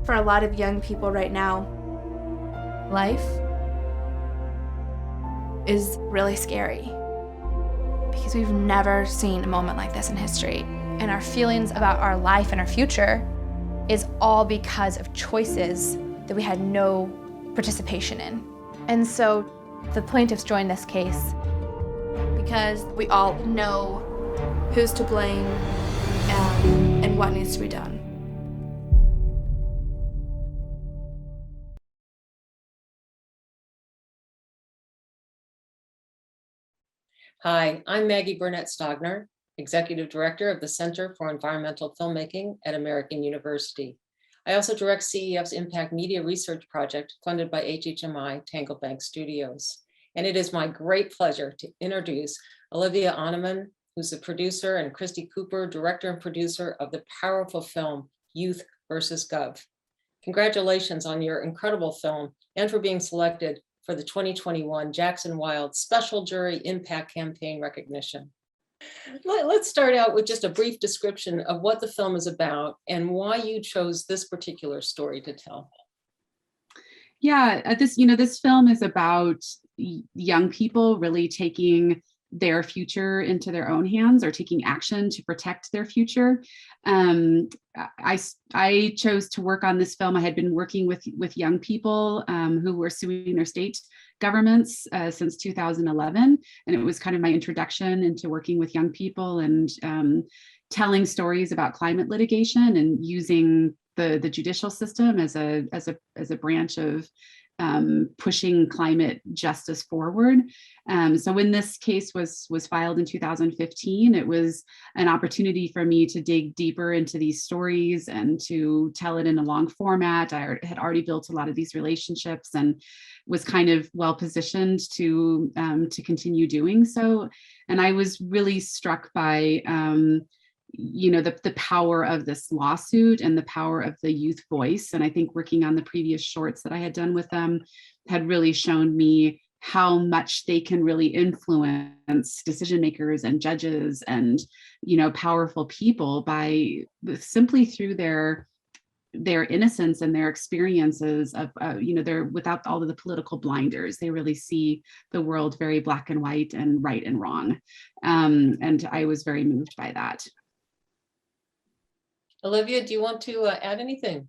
For a lot of young people right now, life is really scary because we've never seen a moment like this in history. And our feelings about our life and our future is all because of choices that we had no participation in. And so the plaintiffs joined this case because we all know who's to blame and what needs to be done. Hi, I'm Maggie Burnett-Stogner, Executive Director of the Center for Environmental Filmmaking at American University. I also direct CEF's Impact Media Research Project funded by HHMI Tanglebank Studios. And it is my great pleasure to introduce Olivia Ahnemann, who's the producer, and Christy Cooper, director and producer of the powerful film Youth versus Gov. Congratulations on your incredible film and for being selected for the 2021 Jackson Wild Special Jury Impact Campaign recognition. Let's start out with just a brief description of what the film is about and why you chose this particular story to tell. Yeah, this film is about young people really taking their future into their own hands or taking action to protect their future. I chose to work on this film. I had been working with young people who were suing their state governments since 2011. And it was kind of my introduction into working with young people and telling stories about climate litigation and using the judicial system as a branch of pushing climate justice forward. So when this case was filed in 2015, it was an opportunity for me to dig deeper into these stories and to tell it in a long format. I had already built a lot of these relationships and was kind of well positioned to continue doing so. And I was really struck by the power of this lawsuit and the power of the youth voice. And I think working on the previous shorts that I had done with them had really shown me how much they can really influence decision makers and judges and, powerful people by simply through their innocence and their experiences of, they're without all of the political blinders. They really see the world very black and white and right and wrong. And I was very moved by that. Olivia, do you want to add anything?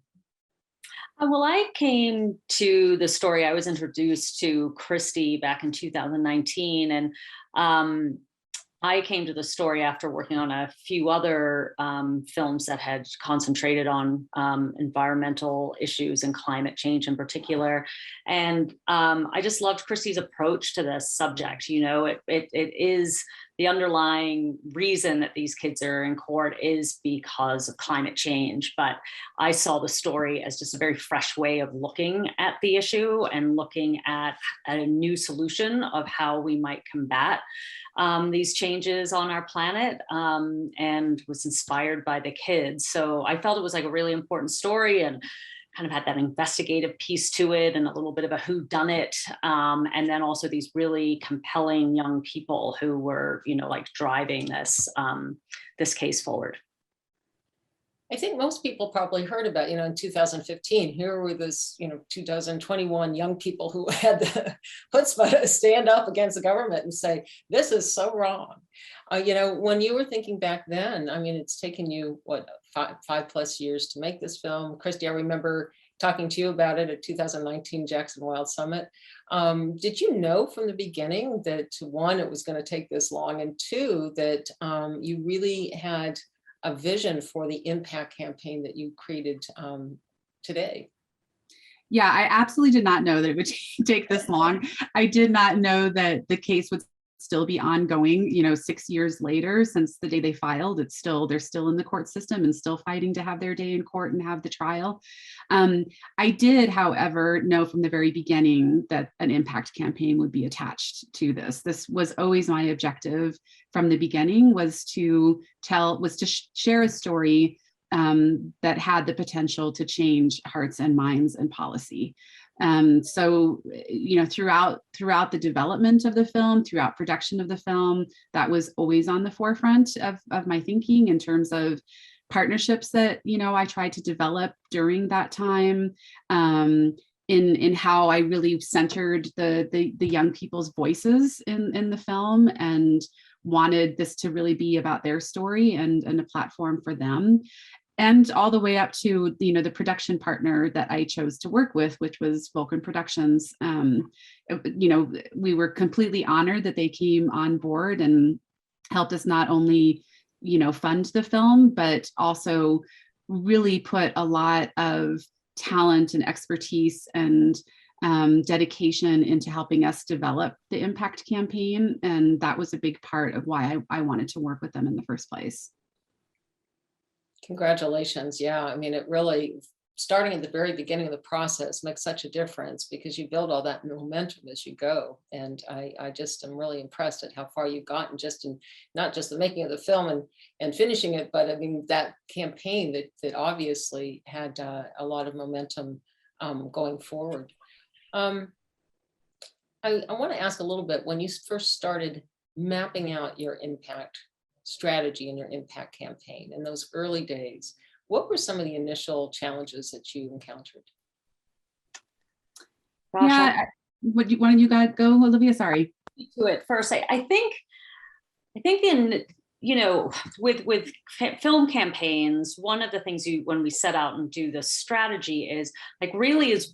Well, I came to the story, I was introduced to Christy back in 2019, and I came to the story after working on a few other films that had concentrated on environmental issues and climate change in particular. And I just loved Christy's approach to this subject. It is the underlying reason that these kids are in court is because of climate change. But I saw the story as just a very fresh way of looking at the issue and looking at a new solution of how we might combat these changes on our planet, and was inspired by the kids. So I felt it was like a really important story and kind of had that investigative piece to it and a little bit of a whodunit. And then also these really compelling young people who were, driving this case forward. I think most people probably heard about, in 2015, here were this, 2021 young people who had the chutzpah to stand up against the government and say, this is so wrong. When you were thinking back then, it's taken you, five plus years to make this film. Christy, I remember talking to you about it at 2019 Jackson Wild Summit. Did you know from the beginning that, one, it was going to take this long, and two, that you really had a vision for the impact campaign that you created today? Yeah, I absolutely did not know that it would take this long. I did not know that the case would still be ongoing, 6 years later since the day they filed. They're still in the court system and still fighting to have their day in court and have the trial. I did, however, know from the very beginning that an impact campaign would be attached to this. This was always my objective from the beginning, was to share a story that had the potential to change hearts and minds and policy. So, throughout the development of the film, throughout production of the film, that was always on the forefront of my thinking in terms of partnerships that, I tried to develop during that time, in how I really centered the young people's voices in the film, and wanted this to really be about their story and a platform for them. And all the way up to, the production partner that I chose to work with, which was Vulcan Productions. We were completely honored that they came on board and helped us not only, fund the film, but also really put a lot of talent and expertise and dedication into helping us develop the impact campaign. And that was a big part of why I wanted to work with them in the first place. Congratulations. Yeah, I mean, it really, starting at the very beginning of the process makes such a difference, because you build all that momentum as you go. And I just am really impressed at how far you've gotten, just in not just the making of the film and finishing it, but I mean, that campaign that obviously had a lot of momentum going forward. I want to ask a little bit, when you first started mapping out your impact strategy and your impact campaign in those early days, what were some of the initial challenges that you encountered? Yeah, one of you guys go, Olivia? Sorry. To it first. I think in, with film campaigns, one of the things when we set out and do the strategy is like, really is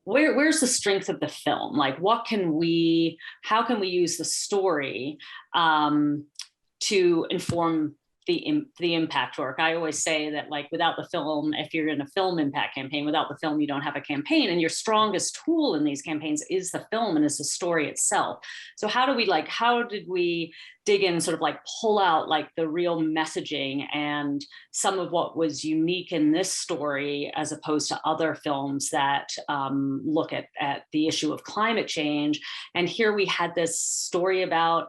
where's the strength of the film? Like, how can we use the story to inform the impact work? I always say that, like, without the film, if you're in a film impact campaign, without the film, you don't have a campaign. And your strongest tool in these campaigns is the film and is the story itself. So how did we dig in, sort of like pull out like the real messaging and some of what was unique in this story, as opposed to other films that look at the issue of climate change? And here we had this story about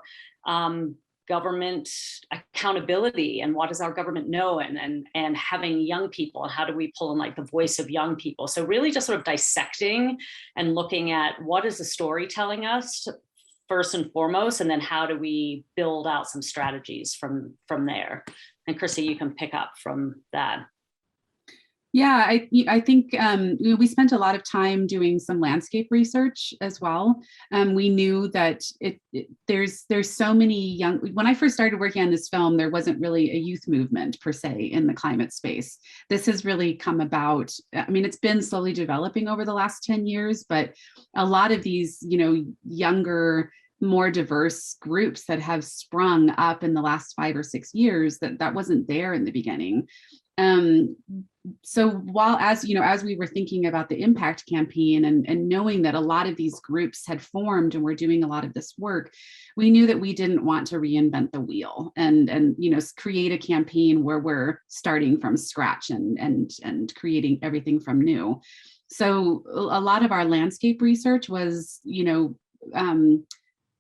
government accountability, and what does our government know, and having young people, and how do we pull in like the voice of young people? So really just sort of dissecting and looking at what is the story telling us first and foremost, and then how do we build out some strategies from there. And Chrissy, you can pick up from that. Yeah, I think we spent a lot of time doing some landscape research as well. We knew that there's so many young. When I first started working on this film, there wasn't really a youth movement per se in the climate space. This has really come about. I mean, it's been slowly developing over the last 10 years, but a lot of these, younger, more diverse groups that have sprung up in the last 5 or 6 years, that wasn't there in the beginning. So while, as we were thinking about the impact campaign and knowing that a lot of these groups had formed and were doing a lot of this work, we knew that we didn't want to reinvent the wheel and create a campaign where we're starting from scratch and creating everything from new. So a lot of our landscape research was,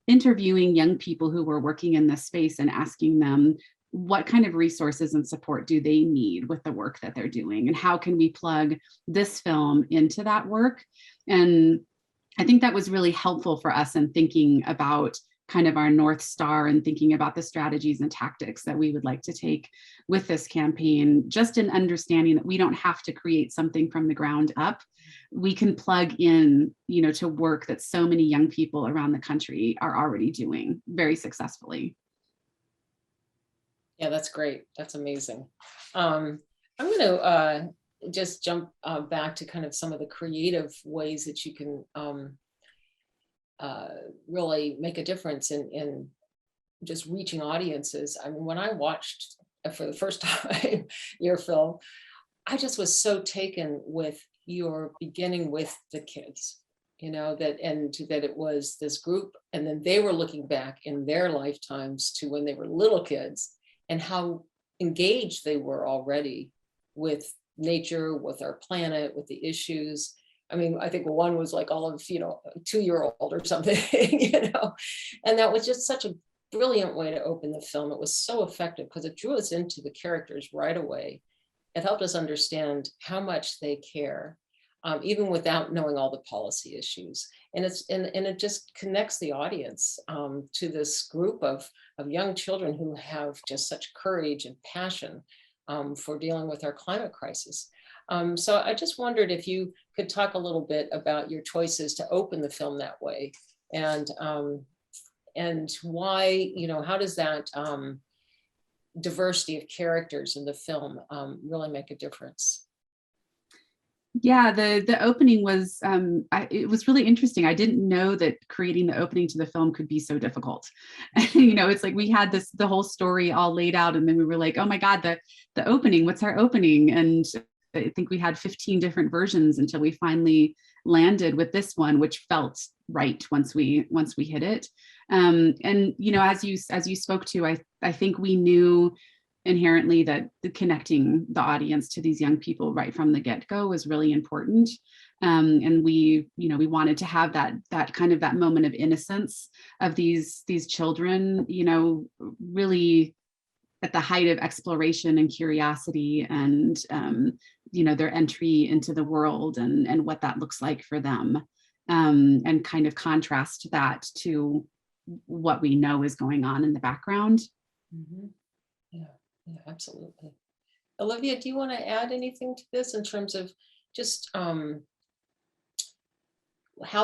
interviewing young people who were working in this space and asking them, what kind of resources and support do they need with the work that they're doing? And how can we plug this film into that work? And I think that was really helpful for us in thinking about kind of our North Star and thinking about the strategies and tactics that we would like to take with this campaign, just in understanding that we don't have to create something from the ground up. We can plug in, to work that so many young people around the country are already doing very successfully. Yeah, that's great. That's amazing. I'm going to just jump back to kind of some of the creative ways that you can really make a difference in just reaching audiences. I mean, when I watched for the first time your film, I just was so taken with your beginning with the kids, that it was this group, and then they were looking back in their lifetimes to when they were little kids, and how engaged they were already with nature, with our planet, with the issues. I mean, I think one was like all of, 2-year-old or something, and that was just such a brilliant way to open the film. It was so effective because it drew us into the characters right away. It helped us understand how much they care, even without knowing all the policy issues. And it just connects the audience to this group of young children who have just such courage and passion for dealing with our climate crisis. So I just wondered if you could talk a little bit about your choices to open the film that way, and why, how does that diversity of characters in the film really make a difference? Yeah, the opening was it was really interesting. I didn't know that creating the opening to the film could be so difficult. It's like we had the whole story all laid out, and then we were like, oh my God, the opening, what's our opening? And I think we had 15 different versions until we finally landed with this one, which felt right once we hit it. And as you spoke to, I think we knew inherently that connecting the audience to these young people right from the get-go was really important. And we wanted to have that kind of that moment of innocence of these children, really at the height of exploration and curiosity, and their entry into the world and what that looks like for them, and kind of contrast that to what we know is going on in the background. Mm-hmm. Yeah, absolutely. Olivia, do you want to add anything to this in terms of just how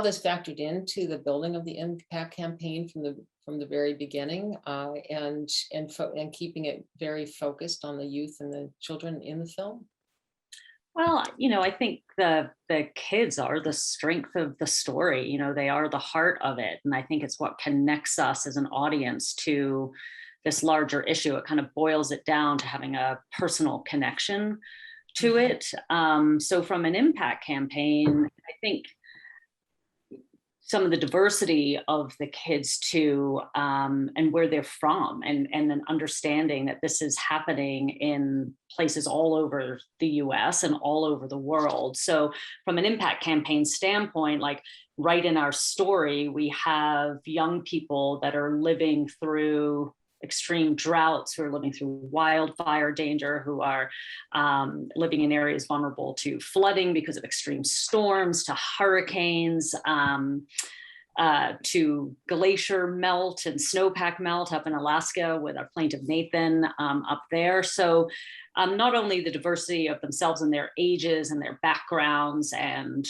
this factored into the building of the impact campaign from the very beginning, and keeping it very focused on the youth and the children in the film? Well, I think the kids are the strength of the story. They are the heart of it, and I think it's what connects us as an audience to this larger issue. It kind of boils it down to having a personal connection to it. So from an impact campaign, I think some of the diversity of the kids too, and where they're from, and then understanding that this is happening in places all over the US and all over the world. So from an impact campaign standpoint, like right in our story, we have young people that are living through extreme droughts, who are living through wildfire danger, who are living in areas vulnerable to flooding because of extreme storms, to hurricanes, to glacier melt and snowpack melt up in Alaska with our plaintiff Nathan up there. So not only the diversity of themselves and their ages and their backgrounds, and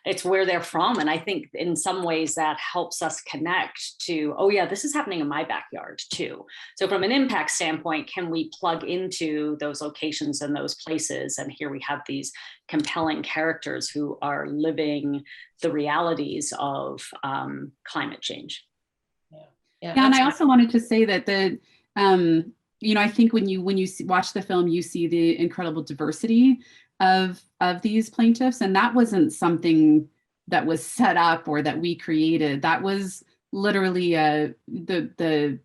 it's where they're from. And I think in some ways that helps us connect to, oh yeah, this is happening in my backyard too. So from an impact standpoint, can we plug into those locations and those places? And here we have these compelling characters who are living the realities of climate change. Yeah, and I also wanted to say that I think when you watch the film, you see the incredible diversity of these plaintiffs, and that wasn't something that was set up or that we created. That was literally the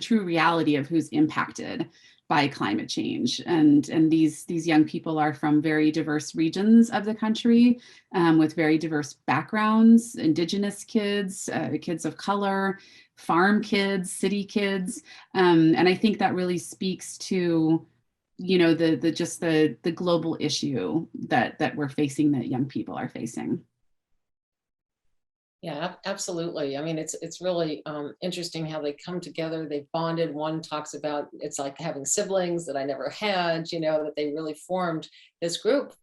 true reality of who's impacted by climate change, and these young people are from very diverse regions of the country, with very diverse backgrounds: Indigenous kids, kids of color, farm kids, city kids, and I think that really speaks to the global issue that we're facing, that young people are facing. Yeah, absolutely. I mean, it's really interesting how they come together. They've bonded. One talks about it's like having siblings that I never had, that they really formed this group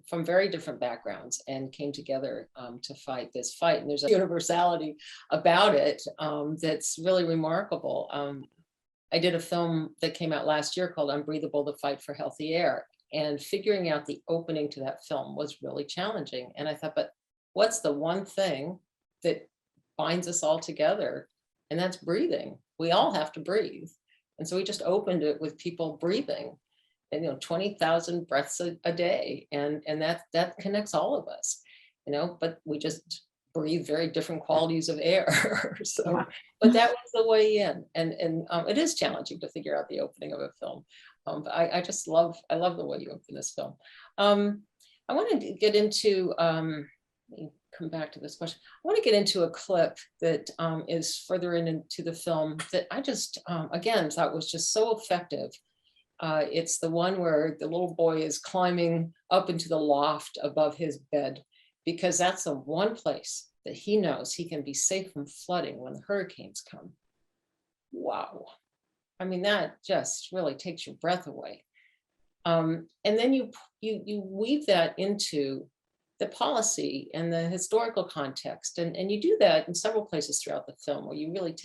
from very different backgrounds and came together to fight this fight. And there's a universality about it that's really remarkable. I did a film that came out last year called Unbreathable: The Fight for Healthy Air. And figuring out the opening to that film was really challenging. And I thought, but what's the one thing that binds us all together? And that's breathing. We all have to breathe. And so we just opened it with people breathing, and 20,000 breaths a day. And that connects all of us, but we just breathe very different qualities of air. So, but that was the way in. And it is challenging to figure out the opening of a film. But I love the way you open this film. I want to get into, let me come back to this question. I want to get into a clip that is further into the film that I just, again, thought was just so effective. It's the one where the little boy is climbing up into the loft above his bed, because that's the one place that he knows he can be safe from flooding when the hurricanes come. wow. I mean, that just really takes your breath away. And then you weave that into the policy and the historical context. And you do that in several places throughout the film, where you really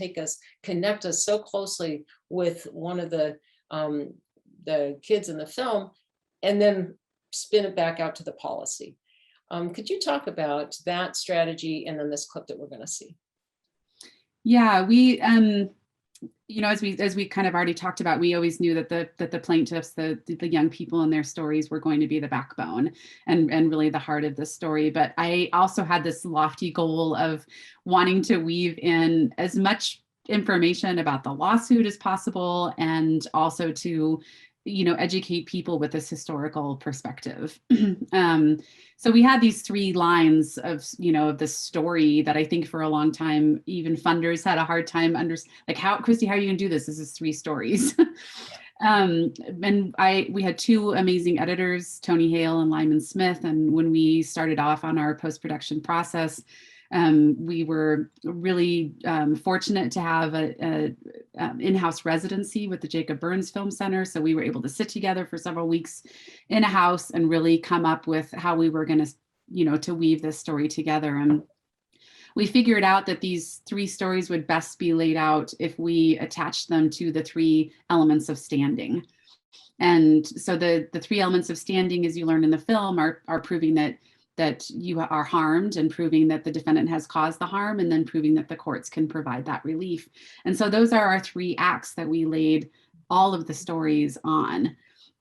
connect us so closely with one of the kids in the film, and then spin it back out to the policy. Could you talk about that strategy and then this clip that we're going to see? Yeah, we, as we kind of already talked about, we always knew that the plaintiffs, the young people and their stories were going to be the backbone and really the heart of the story. But I also had this lofty goal of wanting to weave in as much information about the lawsuit as possible, and also to educate people with this historical perspective. So we had these three lines of the story that I think for a long time, even funders had a hard time Christy, how are you gonna do this? This is three stories. We had two amazing editors, Tony Hale and Lyman Smith. And when we started off on our post-production process, we were really fortunate to have a in-house residency with the Jacob Burns Film Center. So we were able to sit together for several weeks in a house and really come up with how we were going to weave this story together. And we figured out that these three stories would best be laid out if we attached them to the three elements of standing. And so the three elements of standing, as you learn in the film, are proving that you are harmed, and proving that the defendant has caused the harm, and then proving that the courts can provide that relief. And so those are our three acts that we laid all of the stories on.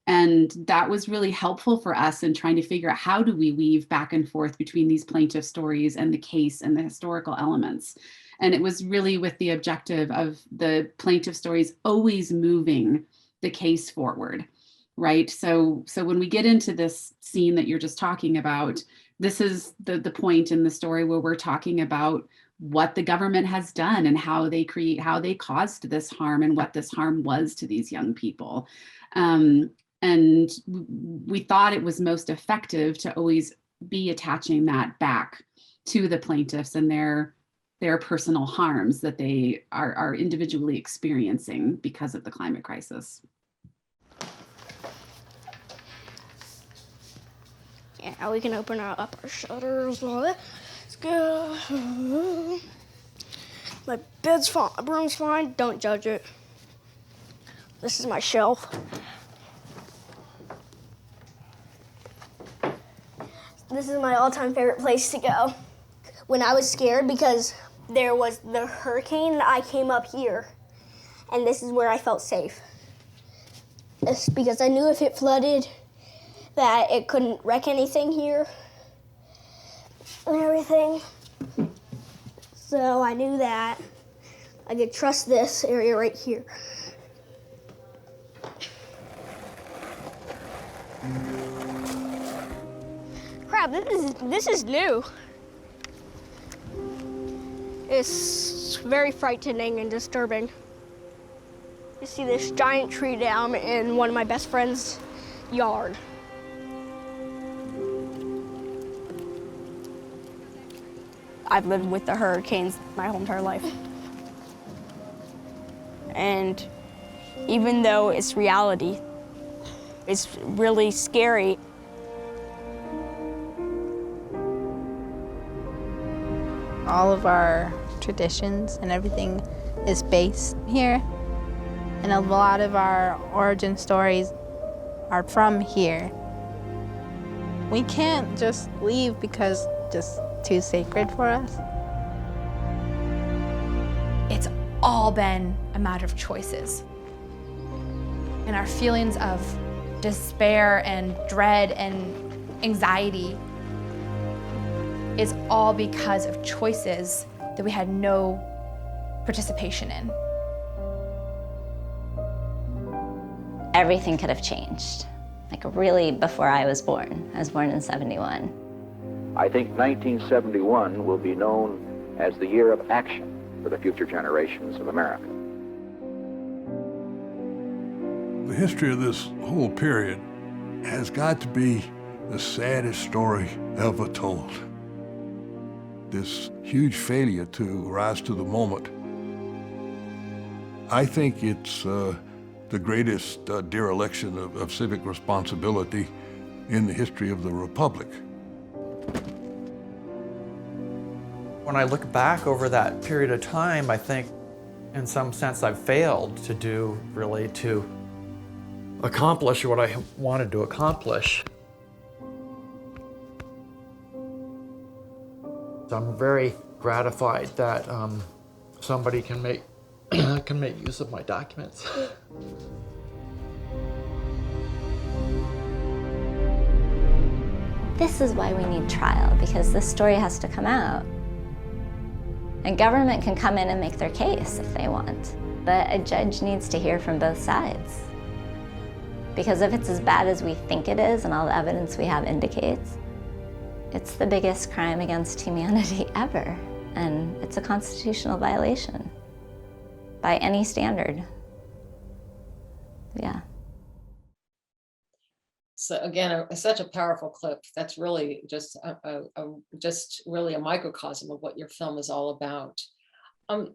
And that was really helpful for us in trying to figure out, how do we weave back and forth between these plaintiff stories and the case and the historical elements. And it was really with the objective of the plaintiff stories always moving the case forward, right? So when we get into this scene that you're just talking about, this is the point in the story where we're talking about what the government has done and how they caused this harm and what this harm was to these young people. And we thought it was most effective to always be attaching that back to the plaintiffs and their personal harms that they are individually experiencing because of the climate crisis. Yeah, now we can open up our shutters and all that. Let's go. My bed's fine, my room's fine, don't judge it. This is my shelf. This is my all-time favorite place to go. When I was scared because there was the hurricane, I came up here, and this is where I felt safe. It's because I knew if it flooded, that it couldn't wreck anything here and everything. So I knew that I could trust this area right here. Crap, this is new. It's very frightening and disturbing. You see this giant tree down in one of my best friend's yard. I've lived with the hurricanes my whole entire life. And even though it's reality, it's really scary. All of our traditions and everything is based here. And a lot of our origin stories are from here. We can't just leave because just too sacred for us. It's all been a matter of choices. And our feelings of despair and dread and anxiety is all because of choices that we had no participation in. Everything could have changed, like really before I was born. I was born in '71. I think 1971 will be known as the year of action for the future generations of America. The history of this whole period has got to be the saddest story ever told. This huge failure to rise to the moment I think it's the greatest dereliction of civic responsibility in the history of the Republic. When I look back over that period of time, I think in some sense I've failed to accomplish what I wanted to accomplish. So I'm very gratified that somebody can make use of my documents. This is why we need trial, because this story has to come out. And government can come in and make their case if they want, but a judge needs to hear from both sides. Because if it's as bad as we think it is and all the evidence we have indicates, it's the biggest crime against humanity ever, and it's a constitutional violation by any standard. Yeah. So again, such a powerful clip. That's really just really a microcosm of what your film is all about.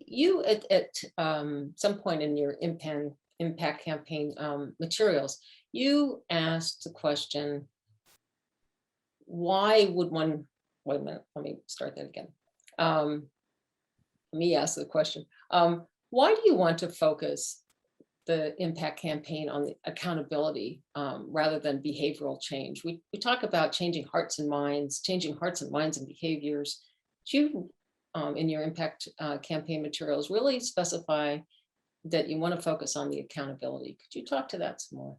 You at some point in your impact campaign materials, you asked the question, why would one, wait a minute, let me start that again. Let me ask the question. Why do you want to focus the impact campaign on the accountability rather than behavioral change? We talk about changing hearts and minds and behaviors. You, in your impact campaign materials, really specify that you want to focus on the accountability. Could you talk to that some more?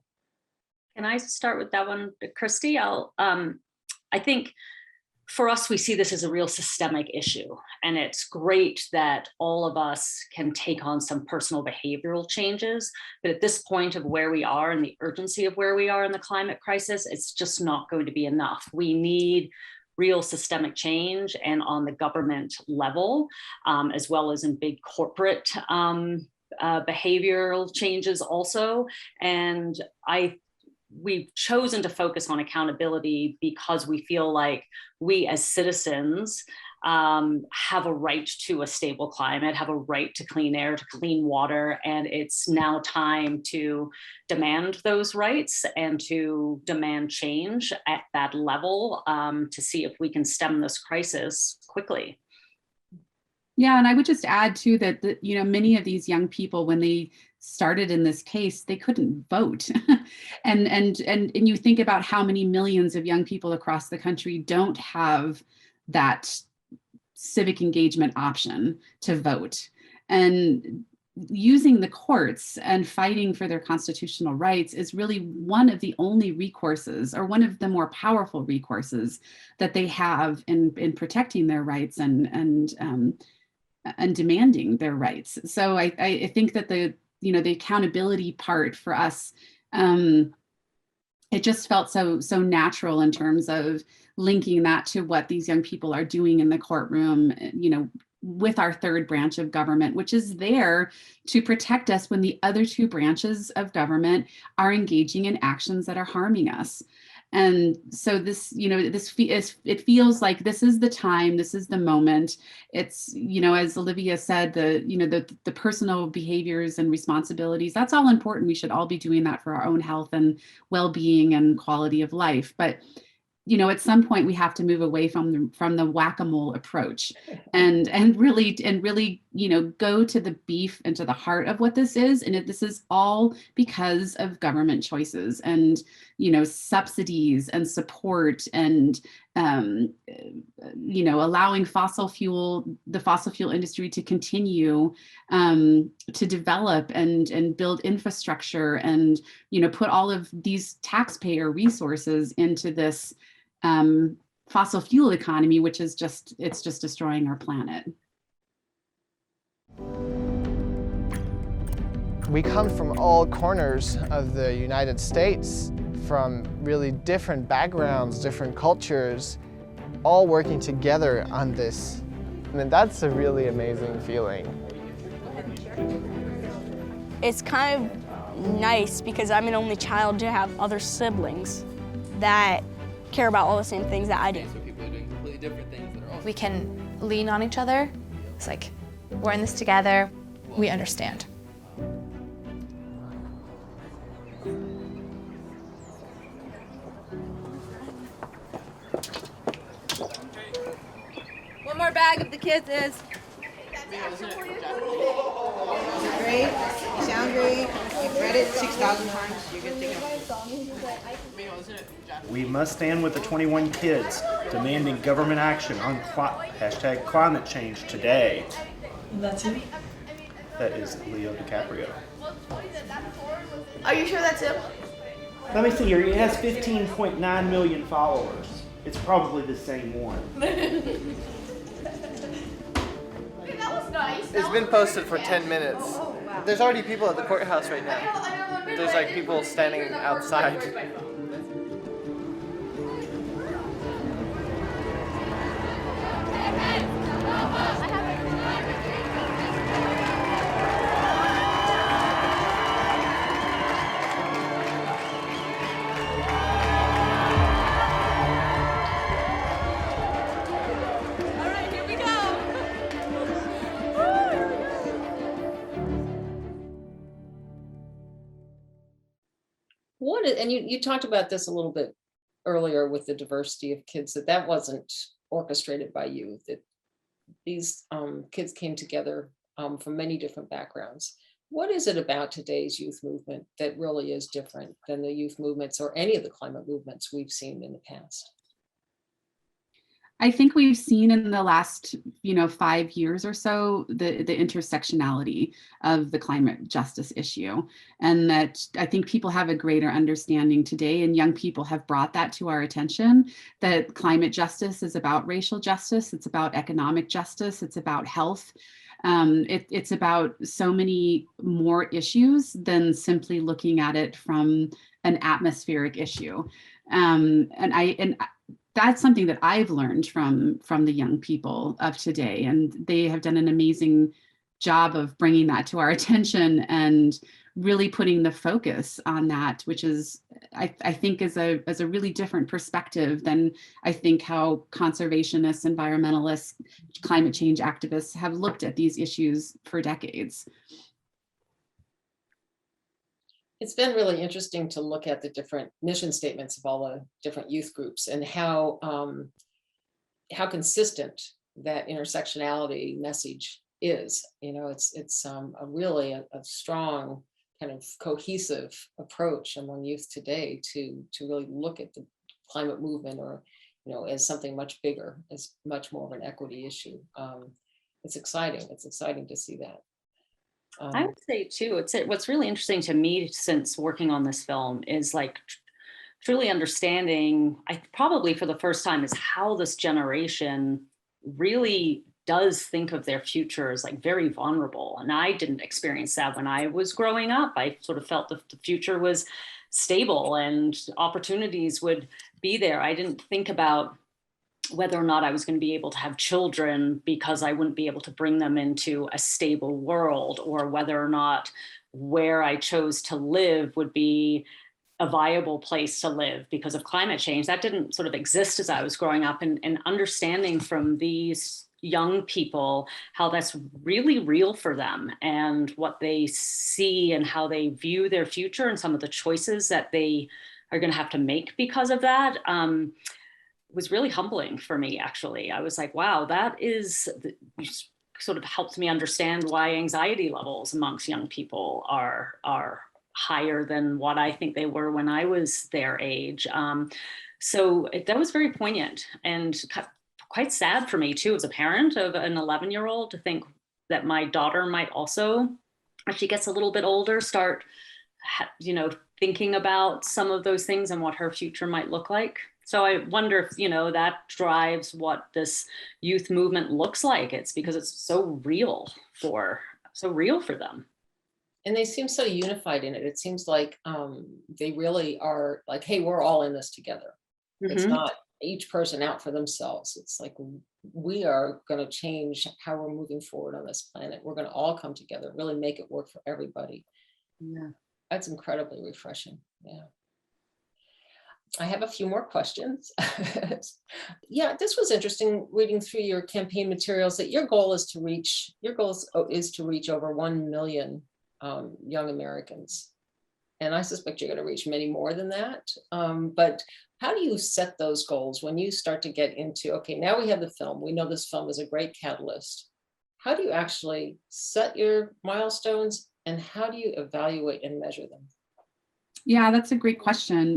Can I start with that one, Christy? I think for us, we see this as a real systemic issue, and it's great that all of us can take on some personal behavioral changes. But at this point of where we are and the urgency of where we are in the climate crisis, it's just not going to be enough. We need real systemic change, and on the government level, as well as in big corporate behavioral changes also. And we've chosen to focus on accountability because we feel like we as citizens have a right to a stable climate, have a right to clean air, to clean water, and it's now time to demand those rights and to demand change at that level to see if we can stem this crisis quickly. Yeah, and I would just add too that many of these young people, when they started in this case, they couldn't vote, and you think about how many millions of young people across the country don't have that civic engagement option to vote, and using the courts and fighting for their constitutional rights is really one of the only recourses, or one of the more powerful recourses that they have in protecting their rights and demanding their rights. So I think that the accountability part for us, it just felt so natural in terms of linking that to what these young people are doing in the courtroom, with our third branch of government, which is there to protect us when the other two branches of government are engaging in actions that are harming us. And so it feels like this is the time, this is the moment. It's, as Olivia said, the personal behaviors and responsibilities, that's all important. We should all be doing that for our own health and well-being and quality of life. But at some point we have to move away from the whack-a-mole approach and really go to the beef and to the heart of what this is. And this is all because of government choices and subsidies and support and allowing the fossil fuel industry to continue to develop and build infrastructure and put all of these taxpayer resources into this fossil fuel economy, which is just destroying our planet. We come from all corners of the United States, from really different backgrounds, different cultures, all working together on this. And that's a really amazing feeling. It's kind of nice because I'm an only child to have other siblings that care about all the same things that I do. So people are doing completely different things that are also. We can lean on each other. It's like, we're in this together, we understand. bag of the kids is. Great. You sound great. You've read it 6,000 times. You're good to go. We must stand with the 21 kids demanding government action on #climate change today. That's him? That is Leo DiCaprio. Are you sure that's him? Let me see here. He has 15.9 million followers. It's probably the same one. That was nice. It's been posted for 10 minutes. There's already people at the courthouse right now. There's like people standing outside. And you talked about this a little bit earlier with the diversity of kids, that wasn't orchestrated by you, that these kids came together from many different backgrounds. What is it about today's youth movement that really is different than the youth movements or any of the climate movements we've seen in the past? I think we've seen in the last, 5 years or so, the intersectionality of the climate justice issue. And that I think people have a greater understanding today, and young people have brought that to our attention, that climate justice is about racial justice, it's about economic justice, it's about health. It's about so many more issues than simply looking at it from an atmospheric issue. And that's something that I've learned from the young people of today, and they have done an amazing job of bringing that to our attention and really putting the focus on that, which is, I think, is a really different perspective than I think how conservationists, environmentalists, climate change activists have looked at these issues for decades. It's been really interesting to look at the different mission statements of all the different youth groups and how consistent that intersectionality message is. It's a really a strong kind of cohesive approach among youth today to really look at the climate movement as something much bigger, as much more of an equity issue. It's exciting. It's exciting to see that. I would say too, what's really interesting to me since working on this film is like truly understanding, I probably for the first time, is how this generation really does think of their future as like very vulnerable. And I didn't experience that when I was growing up. I sort of felt that the future was stable and opportunities would be there. I didn't think about whether or not I was going to be able to have children because I wouldn't be able to bring them into a stable world, or whether or not where I chose to live would be a viable place to live because of climate change. That didn't sort of exist as I was growing up, and understanding from these young people how that's really real for them and what they see and how they view their future and some of the choices that they are going to have to make because of that. Was really humbling for me, actually. I was like, wow, that sort of helped me understand why anxiety levels amongst young people are higher than what I think they were when I was their age. So that was very poignant and quite sad for me too, as a parent of an 11-year-old, to think that my daughter might also, as she gets a little bit older, start, thinking about some of those things and what her future might look like. So I wonder if, that drives what this youth movement looks like. It's because it's so real for them. And they seem so unified in it. It seems like they really are like, hey, we're all in this together. Mm-hmm. It's not each person out for themselves. It's like, we are going to change how we're moving forward on this planet. We're going to all come together, really make it work for everybody. Yeah. That's incredibly refreshing. Yeah. I have a few more questions. Yeah, this was interesting reading through your campaign materials that your goal is to reach over 1 million young Americans. And I suspect you're going to reach many more than that. But How do you set those goals when you start to get into, okay, now we have the film, we know this film is a great catalyst. How do you actually set your milestones, and how do you evaluate and measure them? Yeah, that's a great question.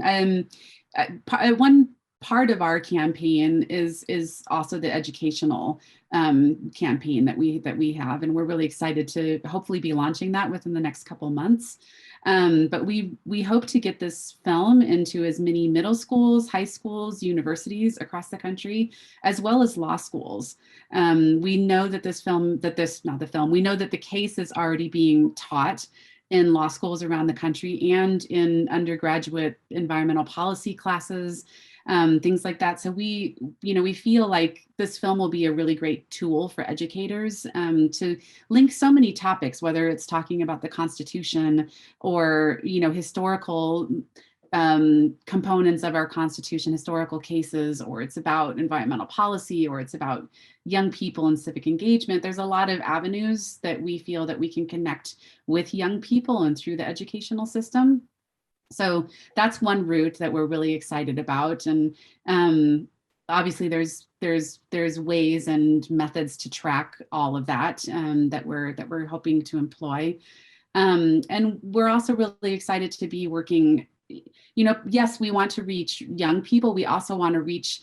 One part of our campaign is also the educational campaign that we have, and we're really excited to hopefully be launching that within the next couple months. But we hope to get this film into as many middle schools, high schools, universities across the country, as well as law schools. We know that we know that the case is already being taught in law schools around the country and in undergraduate environmental policy classes, things like that. So we feel like this film will be a really great tool for educators to link so many topics, whether it's talking about the Constitution or, historical components of our Constitution, historical cases, or it's about environmental policy, or it's about young people and civic engagement. There's a lot of avenues that we feel that we can connect with young people and through the educational system. So that's one route that we're really excited about. And obviously there's ways and methods to track all of that that we're hoping to employ. And we're also really excited to be working. Yes, we want to reach young people. We also want to reach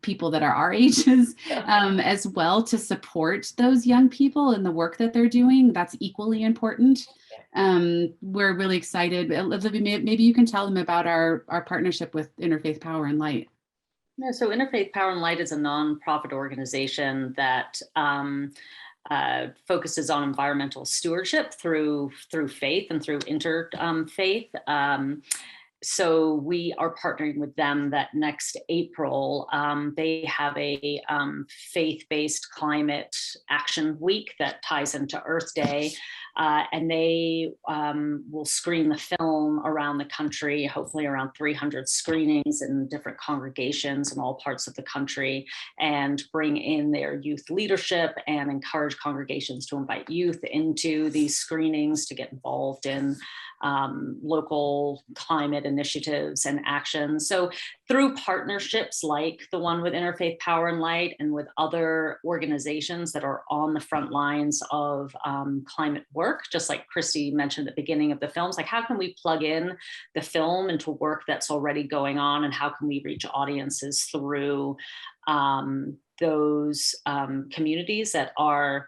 people that are our ages as well, to support those young people in the work that they're doing. That's equally important. We're really excited. Olivia, maybe you can tell them about our partnership with Interfaith Power and Light. Yeah, so Interfaith Power and Light is a nonprofit organization that focuses on environmental stewardship through faith and through interfaith. So we are partnering with them that next April, they have a faith-based climate action week that ties into Earth Day. And they will screen the film around the country, hopefully around 300 screenings in different congregations in all parts of the country, and bring in their youth leadership and encourage congregations to invite youth into these screenings to get involved in local climate initiatives and actions. So through partnerships like the one with Interfaith Power and Light and with other organizations that are on the front lines of climate work, just like Christy mentioned at the beginning of the films, like how can we plug in the film into work that's already going on, and how can we reach audiences through those communities that are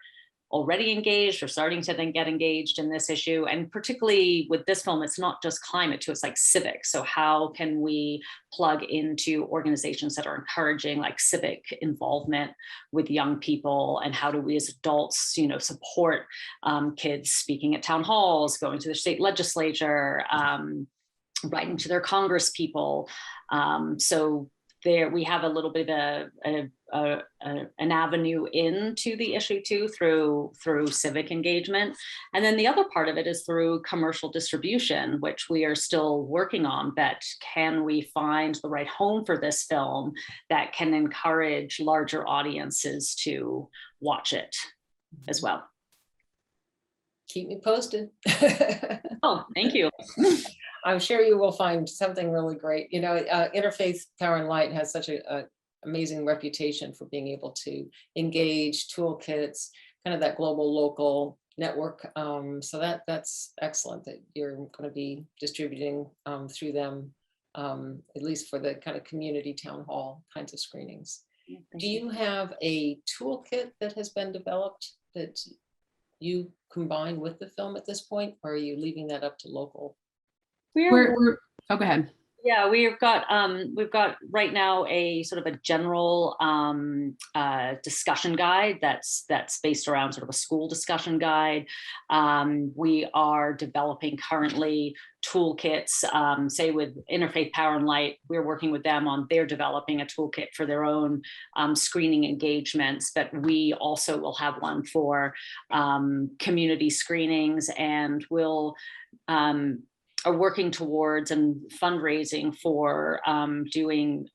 already engaged or starting to then get engaged in this issue. And particularly with this film, it's not just climate too, it's like civic. So how can we plug into organizations that are encouraging like civic involvement with young people? And how do we as adults, support kids speaking at town halls, going to the state legislature, writing to their Congress people. So there we have a little bit of an avenue into the issue too through civic engagement. And then the other part of it is through commercial distribution, which we are still working on. That can we find the right home for this film that can encourage larger audiences to watch it as well. Keep me posted. Oh, thank you. I'm sure you will find something really great. Interfaith Power and Light has such a amazing reputation for being able to engage toolkits, kind of that global local network. So that's excellent that you're going to be distributing through them, at least for the kind of community town hall kinds of screenings. Do you have a toolkit that has been developed that you combine with the film at this point, or are you leaving that up to local? Oh, go ahead. Yeah, we've got right now a sort of a general discussion guide that's based around sort of a school discussion guide. We are developing currently toolkits, say with Interfaith Power and Light, we're working with them on, they're developing a toolkit for their own screening engagements, but we also will have one for community screenings, and we'll are working towards and fundraising for doing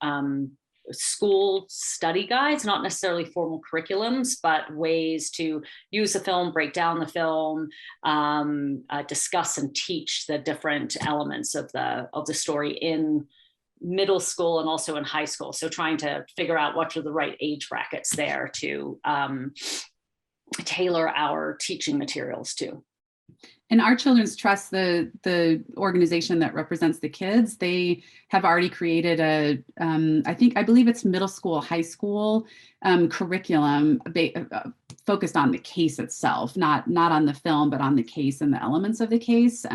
school study guides, not necessarily formal curriculums, but ways to use the film, break down the film, discuss and teach the different elements of the story in middle school and also in high school. So trying to figure out what are the right age brackets there to tailor our teaching materials to. And our Children's Trust, the organization that represents the kids, they have already created I believe it's middle school, high school curriculum focused on the case itself, not on the film, but on the case and the elements of the case.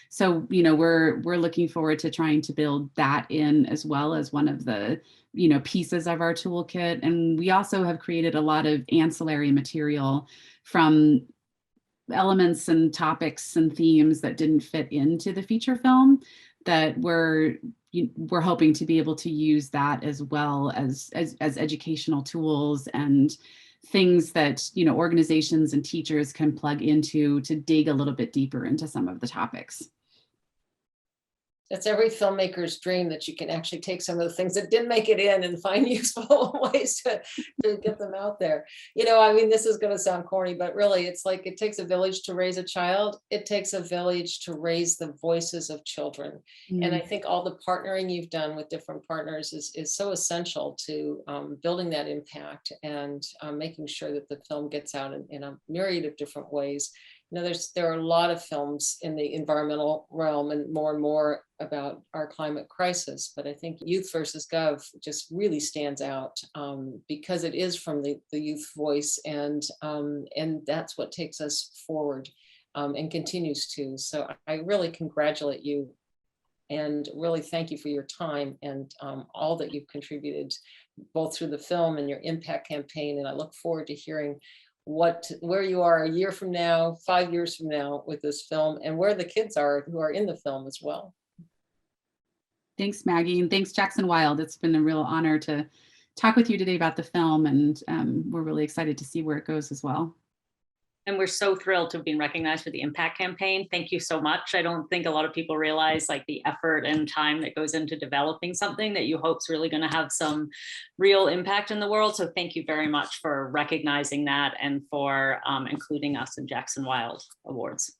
So, we're looking forward to trying to build that in as well as one of the, pieces of our toolkit. And we also have created a lot of ancillary material from elements and topics and themes that didn't fit into the feature film that we're hoping to be able to use that as well as educational tools and things that organizations and teachers can plug into to dig a little bit deeper into some of the topics. That's every filmmaker's dream, that you can actually take some of the things that didn't make it in and find useful ways to get them out there. This is going to sound corny, but really it's like it takes a village to raise a child. It takes a village to raise the voices of children. And I think all the partnering you've done with different partners is so essential to building that impact and making sure that the film gets out in a myriad of different ways. There are a lot of films in the environmental realm and more about our climate crisis, but I think Youth versus Gov just really stands out because it is from the youth voice, and that's what takes us forward and continues to. So I really congratulate you and really thank you for your time and all that you've contributed, both through the film and your impact campaign. And I look forward to hearing where you are a year from now, 5 years from now with this film, and where the kids are who are in the film as well. Thanks, Maggie, and thanks, Jackson Wild. It's been a real honor to talk with you today about the film, and we're really excited to see where it goes as well. And we're so thrilled to have been recognized for the impact campaign. Thank you so much. I don't think a lot of people realize the effort and time that goes into developing something that you hope is really going to have some real impact in the world. So thank you very much for recognizing that and for including us in Jackson Wild Awards.